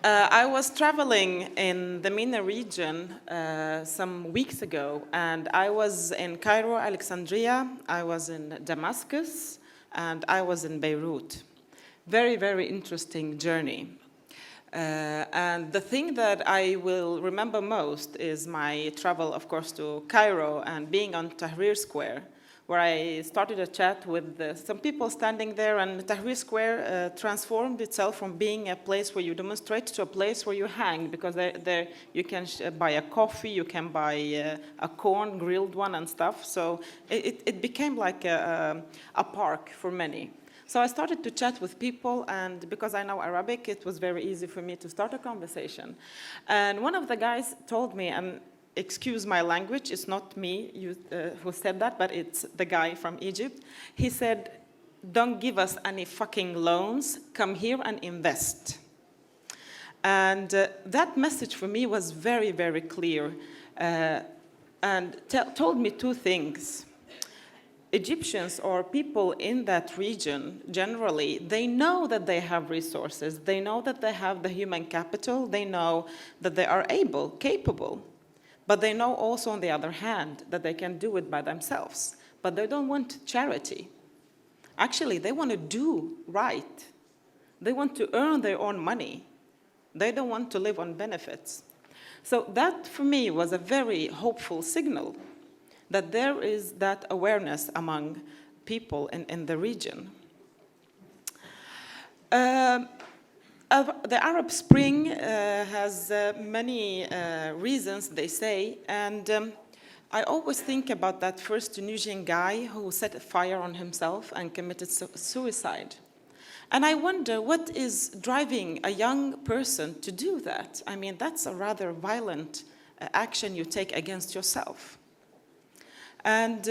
I was traveling in the MENA region some weeks ago, and I was in Cairo, Alexandria, I was in Damascus, and I was in Beirut. Very, very interesting journey. And the thing that I will remember most is my travel, of course, to Cairo and being on Tahrir Square, where I started a chat with some people standing there, and Tahrir Square transformed itself from being a place where you demonstrate to a place where you hang, because there you can buy a coffee, you can buy a corn, grilled one and stuff. So it became like a park for many. So I started to chat with people, and because I know Arabic, it was very easy for me to start a conversation. And one of the guys told me, and excuse my language, it's not me who said that, but it's the guy from Egypt. He said, "Don't give us any fucking loans, come here and invest." And that message for me was very, very clear, and told me two things. Egyptians or people in that region, generally, they know that they have resources, they know that they have the human capital, they know that they are capable, but they know also, on the other hand, that they can do it by themselves. But they don't want charity. Actually, they want to do right. They want to earn their own money. They don't want to live on benefits. So that, for me, was a very hopeful signal that there is that awareness among people in the region. The Arab Spring has many reasons, they say, and I always think about that first Tunisian guy who set fire on himself and committed suicide. And I wonder what is driving a young person to do that. I mean, that's a rather violent action you take against yourself. And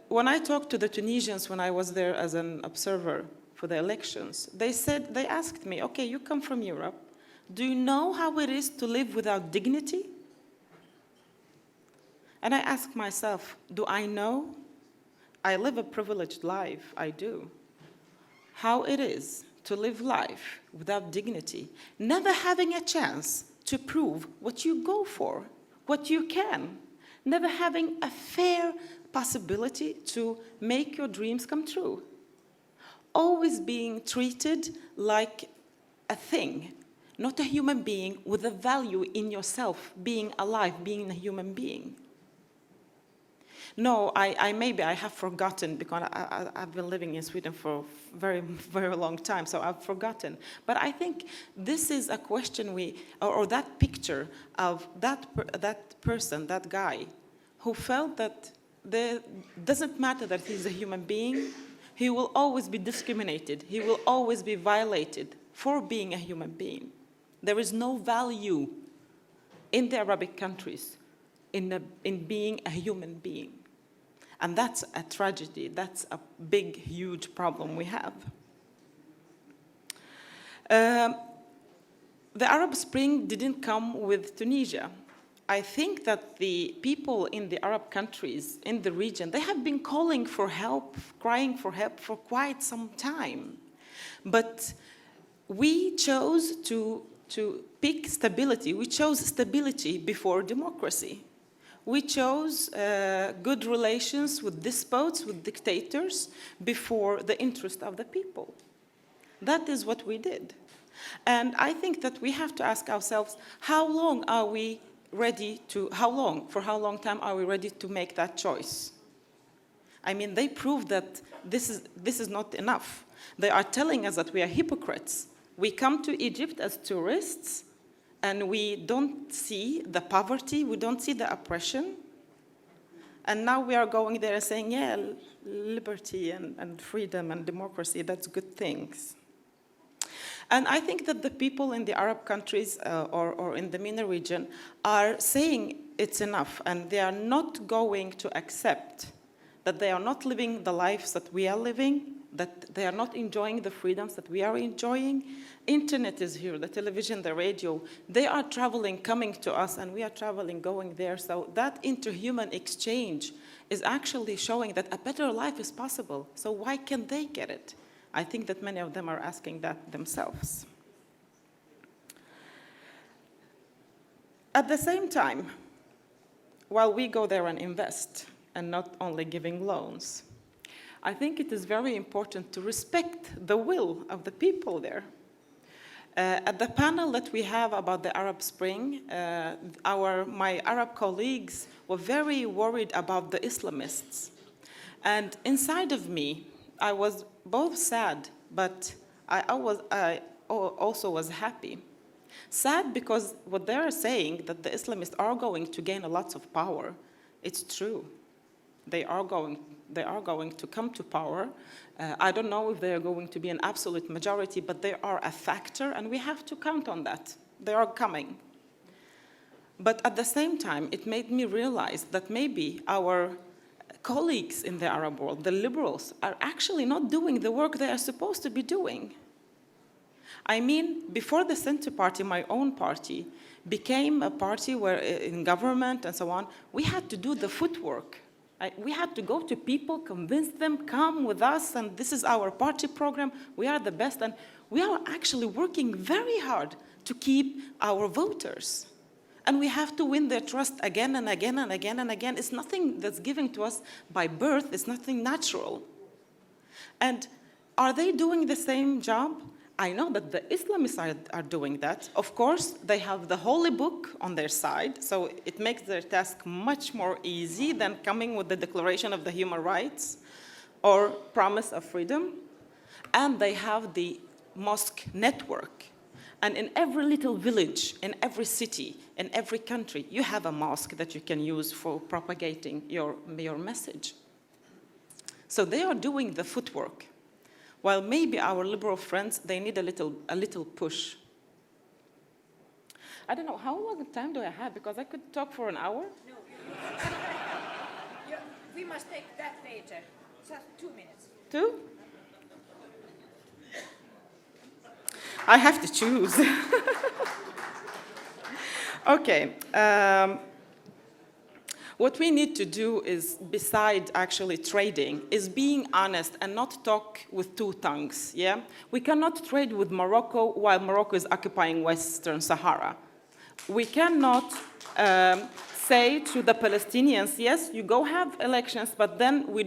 when I talked to the Tunisians when I was there as an observer for the elections, they asked me, okay, you come from Europe, do you know how it is to live without dignity? And I asked myself, do I know? I live a privileged life, I do. How it is to live life without dignity, never having a chance to prove what you go for, what you can, never having a fair possibility to make your dreams come true. Always being treated like a thing, not a human being with a value in yourself, being alive, being a human being. No, maybe I have forgotten, because I've been living in Sweden for a very, very long time, so I've forgotten. But I think this is a question or that picture of that person, that guy, who felt that it doesn't matter that he's a human being, he will always be discriminated, he will always be violated for being a human being. There is no value in the Arabic countries in being a human being. And that's a tragedy, that's a big, huge problem we have. The Arab Spring didn't come with Tunisia. I think that the people in the Arab countries, in the region, they have been calling for help, crying for help for quite some time. But we chose to pick stability. We chose stability before democracy. We chose good relations with despots, with dictators, before the interest of the people. That is what we did. And I think that we have to ask ourselves, how long time are we ready to make that choice? I mean, they proved that this is not enough. They are telling us that we are hypocrites. We come to Egypt as tourists, and we don't see the poverty, we don't see the oppression. And now we are going there and saying, yeah, liberty and freedom and democracy, that's good things. And I think that the people in the Arab countries or in the MENA region are saying it's enough, and they are not going to accept that they are not living the lives that we are living, that they are not enjoying the freedoms that we are enjoying. Internet is here, the television, the radio. They are traveling, coming to us, and we are traveling, going there. So that interhuman exchange is actually showing that a better life is possible. So why can't they get it? I think that many of them are asking that themselves. At the same time, while we go there and invest, and not only giving loans, I think it is very important to respect the will of the people there. At the panel that we have about the Arab Spring, my Arab colleagues were very worried about the Islamists. And inside of me, I was both sad, but I also was happy. Sad because what they're saying, that the Islamists are going to gain a lot of power, it's true. They are going to come to power. I don't know if they are going to be an absolute majority, but they are a factor, and we have to count on that. They are coming. But at the same time, it made me realize that maybe our colleagues in the Arab world, the liberals, are actually not doing the work they are supposed to be doing. I mean, before the Center Party, my own party, became a party where in government and so on, we had to do the footwork. We had to go to people, convince them, come with us, and this is our party program, we are the best, and we are actually working very hard to keep our voters. And we have to win their trust again and again and again and again. It's nothing that's given to us by birth, it's nothing natural. And are they doing the same job? I know that the Islamists are doing that. Of course, they have the holy book on their side, so it makes their task much more easy than coming with the Declaration of the Human Rights or Promise of Freedom. And they have the mosque network. And in every little village, in every city, in every country, you have a mosque that you can use for propagating your message. So they are doing the footwork. While maybe our liberal friends, they need a little push. I don't know, how long time do I have? Because I could talk for an hour. No, we must take that later. Just 2 minutes. 2? I have to choose. Okay. What we need to do is, beside actually trading, is being honest and not talk with two tongues, yeah? We cannot trade with Morocco while Morocco is occupying Western Sahara. We cannot say to the Palestinians, yes, you go have elections, but then we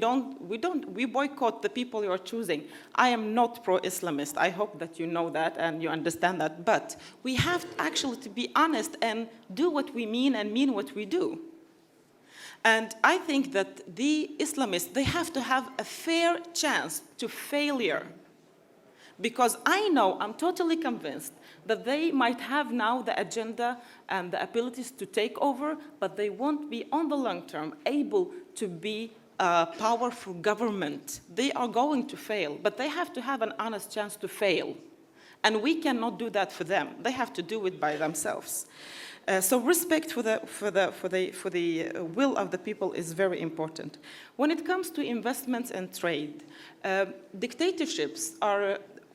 boycott the people you are choosing. I am not pro-Islamist. I hope that you know that and you understand that. But we have actually to be honest and do what we mean and mean what we do. And I think that the Islamists, they have to have a fair chance to failure. Because I know, I'm totally convinced, that they might have now the agenda and the abilities to take over, but they won't be, on the long term, able to be a powerful government. They are going to fail, but they have to have an honest chance to fail. And we cannot do that for them. They have to do it by themselves. So respect for the will of the people is very important. When it comes to investments and trade, dictatorships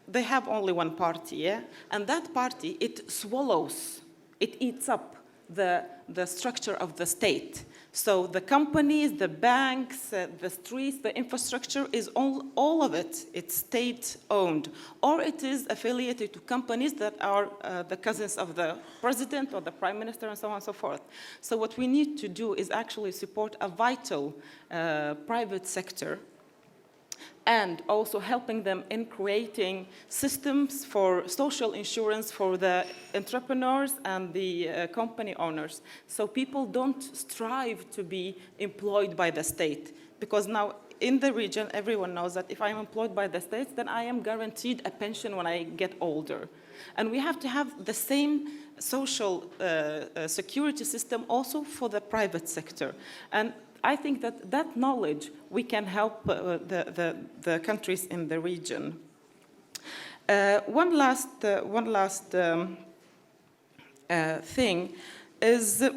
they have only one party, yeah? And that party, it swallows, it eats up the structure of the state. So the companies, the banks, the streets, the infrastructure is all of it. It's state-owned, or it is affiliated to companies that are the cousins of the president or the prime minister and so on and so forth. So what we need to do is actually support a vital private sector and also helping them in creating systems for social insurance for the entrepreneurs and the company owners. So people don't strive to be employed by the state. Because now in the region, everyone knows that if I'm employed by the state, then I am guaranteed a pension when I get older. And we have to have the same social security system also for the private sector. And I think that knowledge, we can help the countries in the region. One last thing is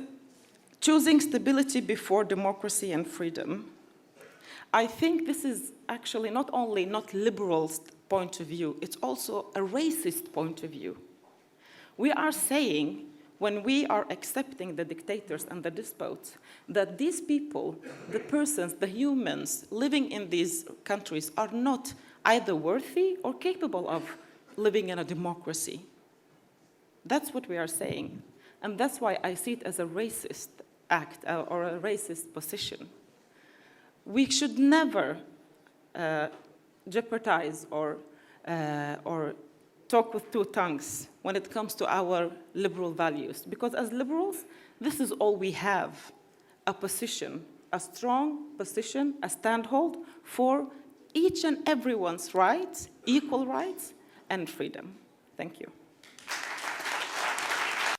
choosing stability before democracy and freedom. I think this is actually not only not liberal point of view, it's also a racist point of view. We are saying, when we are accepting the dictators and the despots, that these people, the persons, the humans living in these countries are not either worthy or capable of living in a democracy. That's what we are saying. And that's why I see it as a racist act or a racist position. We should never jeopardize or talk with two tongues when it comes to our liberal values. Because as liberals, this is all we have, a position, a strong position, a standhold for each and everyone's rights, equal rights, and freedom. Thank you.